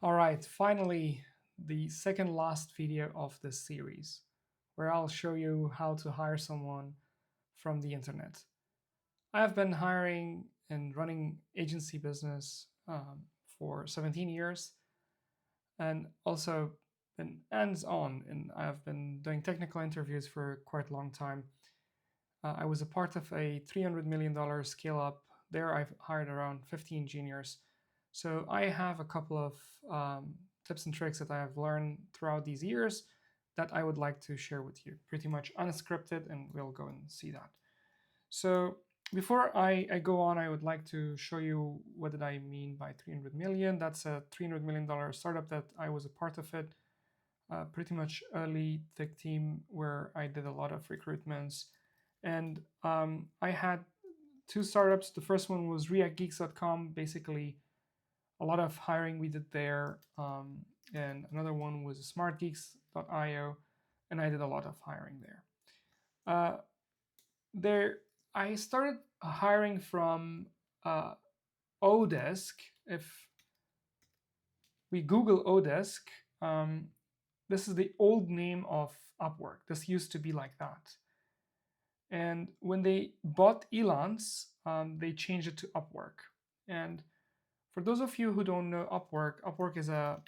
All right, finally, the second last video of this series, where I'll show you how to hire someone from the internet. I have been hiring and running agency business for 17 years, and also been hands-on, and I've been doing technical interviews for quite a long time. I was a part of a $300 million scale-up. There I've hired around 50 engineers. So I have a couple of tips and tricks that I have learned throughout these years that I would like to share with you, pretty much unscripted, and we'll go and see that. So before I go on, I would like to show you what did I mean by 300 million. That's a $300 million startup that I was a part of it, pretty much early tech team where I did a lot of recruitments. And I had two startups. The first one was reactgeeks.com, basically a lot of hiring we did there. And another one was smartgeeks.io, and I did a lot of hiring there. There, I started hiring from oDesk. If we Google oDesk, this is the old name of Upwork. This used to be like that. And when they bought Elance, they changed it to Upwork. And for those of you who don't know Upwork, Upwork is a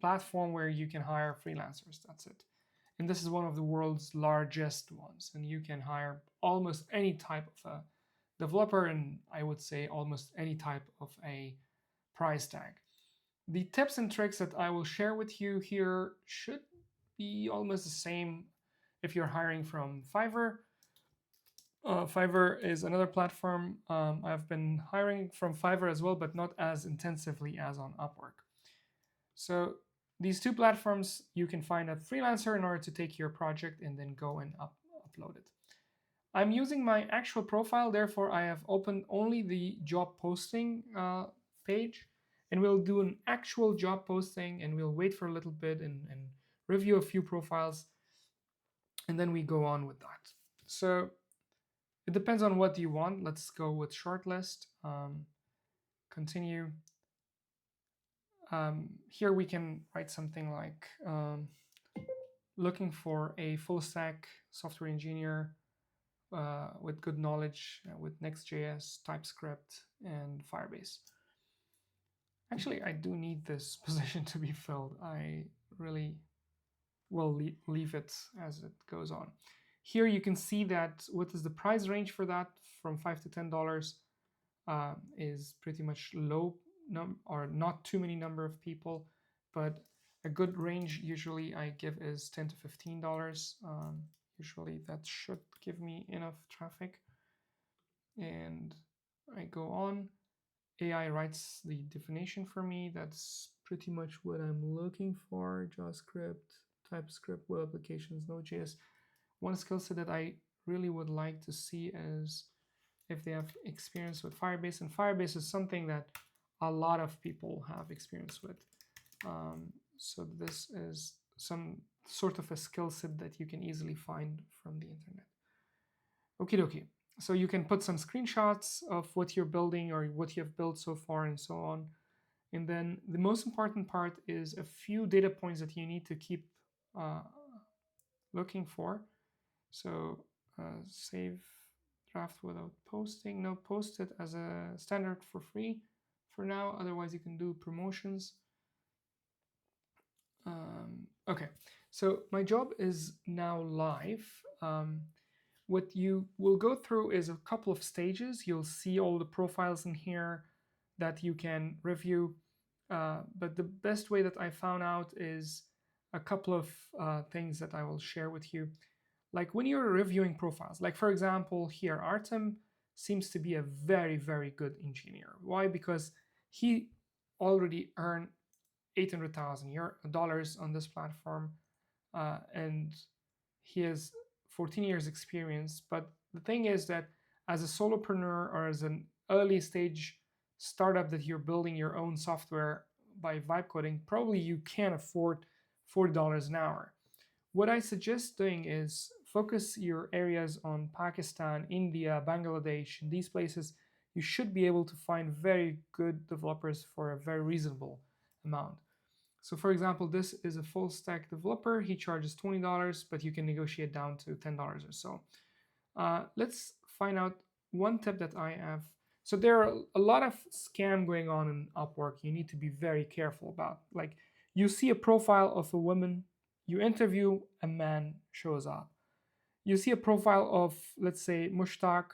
platform where you can hire freelancers. That's it. And this is one of the world's largest ones. And you can hire almost any type of a developer, and I would say almost any type of a price tag. The tips and tricks that I will share with you here should be almost the same if you're hiring from Fiverr. Fiverr is another platform. I've been hiring from Fiverr as well, but not as intensively as on Upwork. So these two platforms, you can find a freelancer in order to take your project and then go and upload it. I'm using my actual profile, therefore I have opened only the job posting page, and we'll do an actual job posting, and we'll wait for a little bit and review a few profiles, and then we go on with that. So it depends on what you want. Let's go with shortlist. Continue. Here we can write something like looking for a full stack software engineer with good knowledge with Next.js, TypeScript, and Firebase. Actually, I do need this position to be filled. I really will leave it as it goes on. Here you can see that what is the price range for that, from $5 to $10, is pretty much low or not too many number of people, but a good range usually I give is $10 to $15. Usually that should give me enough traffic. And I go on. AI writes the definition for me. That's pretty much what I'm looking for. JavaScript, TypeScript, web applications, Node.js. One skill set that I really would like to see is if they have experience with Firebase. And Firebase is something that a lot of people have experience with. So this is some sort of a skill set that you can easily find from the internet. Okie dokie. So you can put some screenshots of what you're building or what you have built so far and so on. And then the most important part is a few data points that you need to keep looking for. So save draft without posting. No, post it as a standard for free for now. Otherwise, you can do promotions. Okay, so my job is now live. What you will go through is a couple of stages. You'll see all the profiles in here that you can review. But the best way that I found out is a couple of things that I will share with you. Like when you're reviewing profiles, like for example, here, Artem seems to be a very, very good engineer. Why? Because he already earned $800,000 on this platform, and he has 14 years experience. But the thing is that as a solopreneur or as an early stage startup that you're building your own software by vibe coding, probably you can't afford $40 an hour. What I suggest doing is focus your areas on Pakistan, India, Bangladesh. In these places, you should be able to find very good developers for a very reasonable amount. So for example, this is a full stack developer. He charges $20, but you can negotiate down to $10 or so. Let's find out one tip that I have. So there are a lot of scam going on in Upwork. You need to be very careful about. Like, you see a profile of a woman, you interview, a man shows up. You see a profile of, let's say, Mushtaq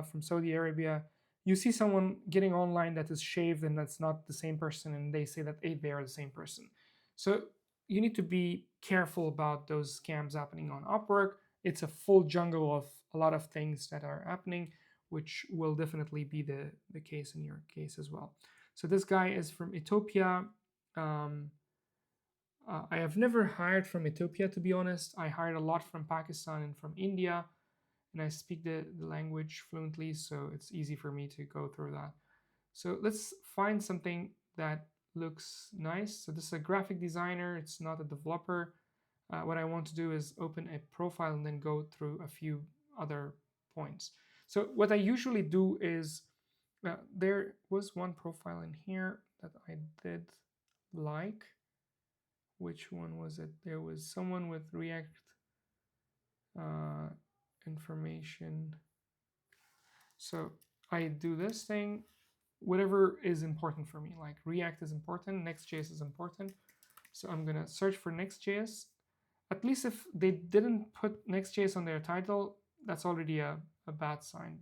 from Saudi Arabia. You see someone getting online that is shaved and that's not the same person, and they say that they are the same person. So you need to be careful about those scams happening on Upwork. It's a full jungle of a lot of things that are happening, which will definitely be the case in your case as well. So this guy is from Ethiopia. Um, I have never hired from Ethiopia, to be honest. I hired a lot from Pakistan and from India, and I speak the language fluently, so it's easy for me to go through that. So let's find something that looks nice. So this is a graphic designer, it's not a developer. What I want to do is open a profile and then go through a few other points. So what I usually do is, there was one profile in here that I did like. Which one was it? There was someone with React uh, information. So I do this thing, whatever is important for me. Like React is important, Next.js is important. So I'm gonna search for Next.js. At least if they didn't put Next.js on their title, that's already a bad sign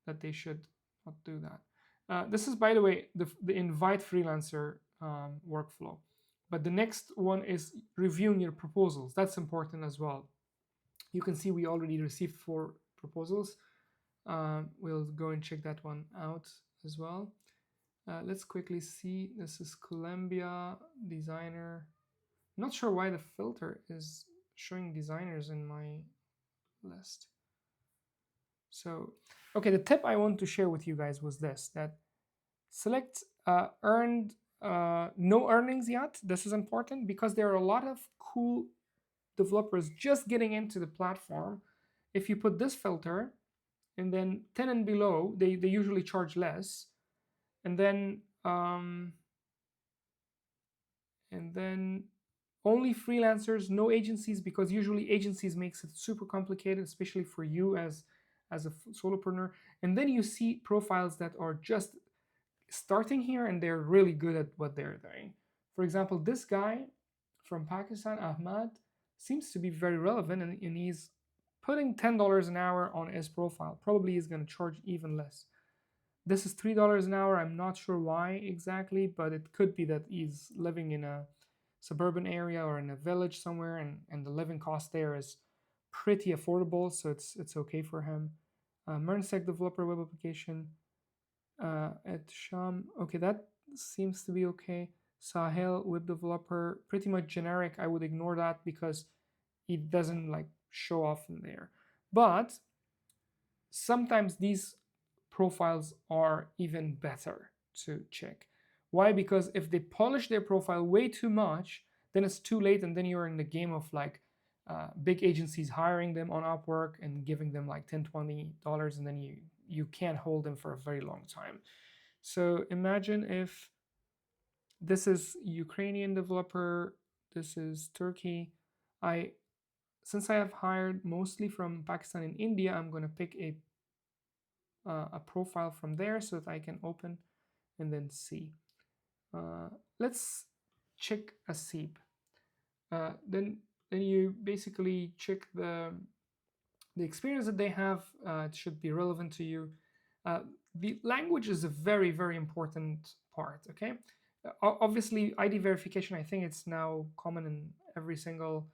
that they should not do that. This is, by the way, the invite freelancer workflow. But the next one is reviewing your proposals. That's important as well. You can see we already received 4 proposals. We'll go and check that one out as well. Let's quickly see. This is Columbia designer. I'm not sure why the filter is showing designers in my list. So, okay, the tip I want to share with you guys was this, that select earned, no earnings yet. This is important because there are a lot of cool developers just getting into the platform. If you put this filter and then 10 and below, they usually charge less. And then only freelancers, no agencies, because usually agencies makes it super complicated, especially for you as a solopreneur. And then you see profiles that are just starting here and they're really good at what they're doing. For example, this guy from Pakistan, Ahmad, seems to be very relevant, and he's putting $10 an hour on his profile. Probably he's going to charge even less. This is $3 an hour. I'm not sure why exactly, but it could be that he's living in a suburban area or in a village somewhere, and the living cost there is pretty affordable, so it's okay for him. Mernsec developer web application at Sham. Okay, that seems to be okay. Sahel web developer, pretty much generic. I would ignore that because it doesn't like show off in there. But sometimes these profiles are even better to check. Why? Because if they polish their profile way too much, then it's too late, and then you're in the game of like big agencies hiring them on Upwork and giving them like $10-$20, and then you can't hold them for a very long time. So imagine if this is Ukrainian developer, this is Turkey. Since I have hired mostly from Pakistan and India, I'm going to pick a profile from there so that I can open and then see. Let's check a SEEP. Then you basically check the experience that they have. It should be relevant to you. The language is a very, very important part, okay? Obviously, ID verification, I think it's now common in every single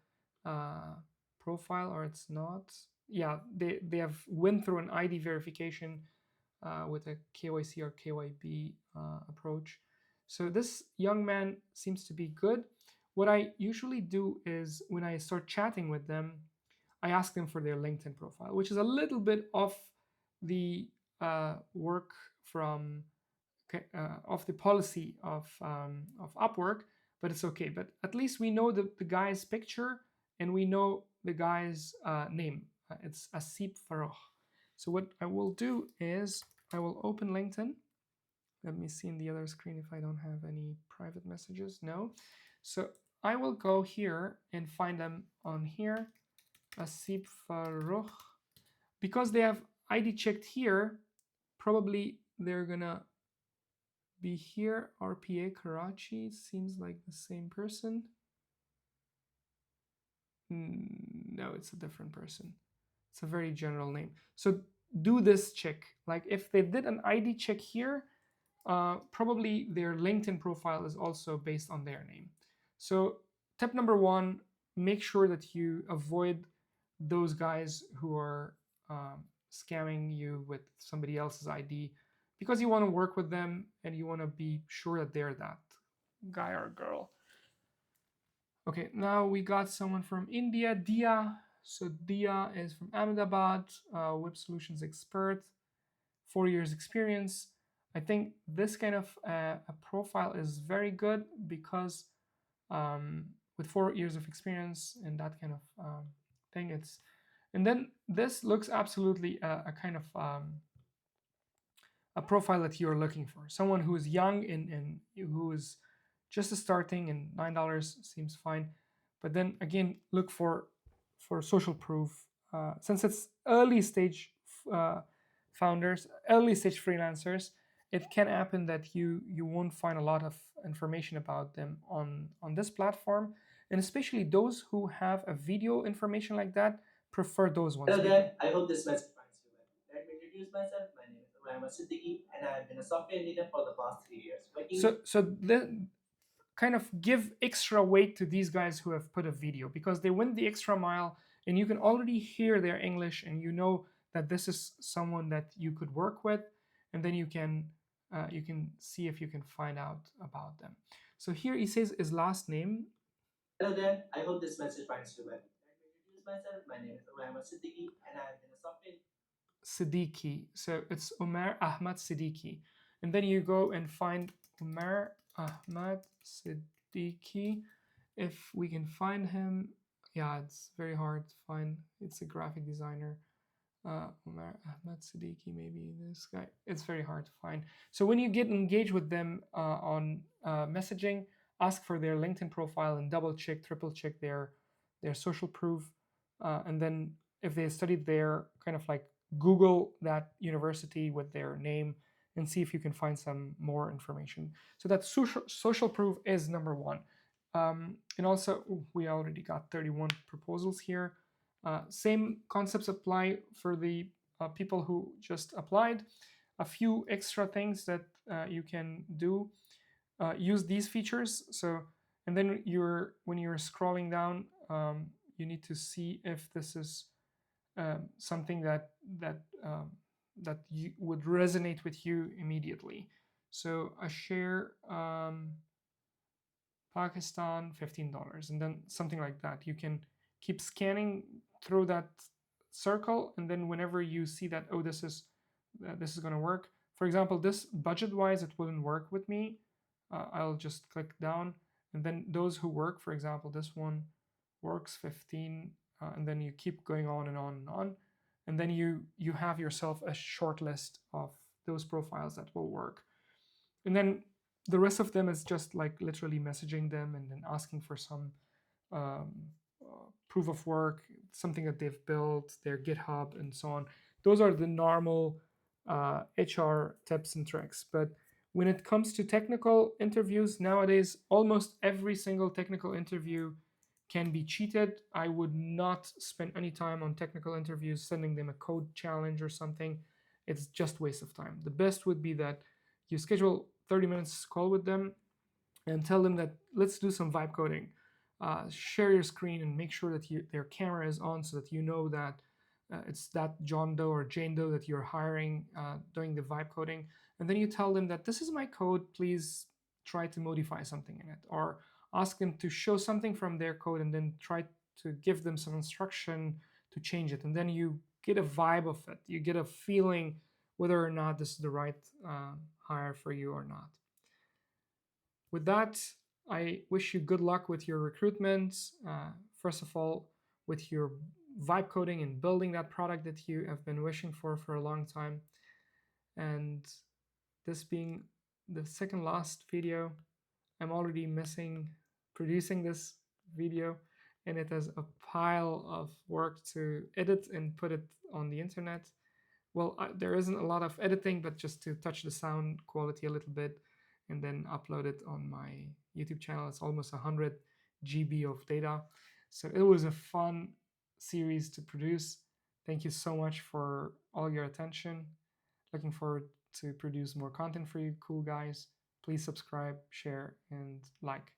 profile, or it's not. Yeah, they have went through an ID verification with a KYC or KYB approach. So this young man seems to be good. What I usually do is when I start chatting with them, I ask them for their LinkedIn profile, which is a little bit off the work from of the policy of Upwork, but it's okay. But at least we know the guy's picture and we know the guy's name. It's Asip Farouk. So what I will do is I will open LinkedIn Let me see in the other screen if I don't have any private messages. No. So I will go here and find them on here. Asip Farouk. Because they have ID checked here, probably they're gonna be here. RPA Karachi seems like the same person. No, it's a different person. It's a very general name. So do this check. Like if they did an ID check here, probably their LinkedIn profile is also based on their name. So tip number one, make sure that you avoid those guys who are scamming you with somebody else's ID, because you want to work with them and you want to be sure that they're that guy or girl. Okay, now we got someone from India, Dia. So Dia is from Ahmedabad, web solutions expert, 4 years experience. I think this kind of a profile is very good because with 4 years of experience and that kind of thing, it's, and then this looks absolutely a kind of a profile that you're looking for. Someone who is young and who is just starting, and $9 seems fine. But then again, look for social proof. Since it's early stage uh, founders, early stage freelancers, it can happen that you won't find a lot of information about them on this platform, and especially those who have a video information like that, prefer those ones. Hello there, I hope this message finds you well. Let me introduce myself. My name is Muhammad Siddiqui, and I have been a software engineer for the past 3 years. So the kind of give extra weight to these guys who have put a video, because they went the extra mile and you can already hear their English and you know that this is someone that you could work with, and then you can see if you can find out about them. So here he says his last name. Hello there, I hope this message finds you well. Let me introduce myself. My name is Muhammad Siddiqui, and I have been a software. Siddiqui. So it's Umar Ahmad Siddiqui. And then you go and find Umar Ahmad Siddiqui. If we can find him, yeah, it's very hard to find. It's a graphic designer. Umar Ahmad Siddiqui, maybe this guy. It's very hard to find. So when you get engaged with them on messaging, ask for their LinkedIn profile and double check, triple check their social proof, and then if they studied there, kind of like Google that university with their name and see if you can find some more information. So that social proof is number one. And also, we already got 31 proposals here. Same concepts apply for the people who just applied. A few extra things that you can do. Use these features. So, and then when you're scrolling down, you need to see if this is something that you would resonate with you immediately. So a share Pakistan, $15, and then something like that. You can keep scanning through that circle, and then whenever you see that, oh, this is going to work. For example, this budget wise, it wouldn't work with me. I'll just click down, and then those who work, for example, this one works 15, and then you keep going on and on and on, and then you have yourself a short list of those profiles that will work, and then the rest of them is just like literally messaging them and then asking for some um, proof of work, something that they've built, their GitHub, and so on. Those are the normal HR tips and tricks. But when it comes to technical interviews nowadays, almost every single technical interview can be cheated. I would not spend any time on technical interviews sending them a code challenge or something. It's just waste of time. The best would be that you schedule 30 minutes call with them and tell them that let's do some vibe coding. Share your screen and make sure that their camera is on so that you know that it's that John Doe or Jane Doe that you're hiring doing the vibe coding. And then you tell them that this is my code, please try to modify something in it. Or ask them to show something from their code and then try to give them some instruction to change it. And then you get a vibe of it. You get a feeling whether or not this is the right hire for you or not. With that, I wish you good luck with your recruitment. First of all, with your vibe coding and building that product that you have been wishing for a long time. And this being the second last video. I'm already missing producing this video, and it has a pile of work to edit and put it on the internet. Well, there isn't a lot of editing, but just to touch the sound quality a little bit and then upload it on my YouTube channel. It's almost 100 GB of data. So it was a fun series to produce. Thank you so much for all your attention. Looking forward to produce more content for you, cool guys. Please subscribe, share, and like.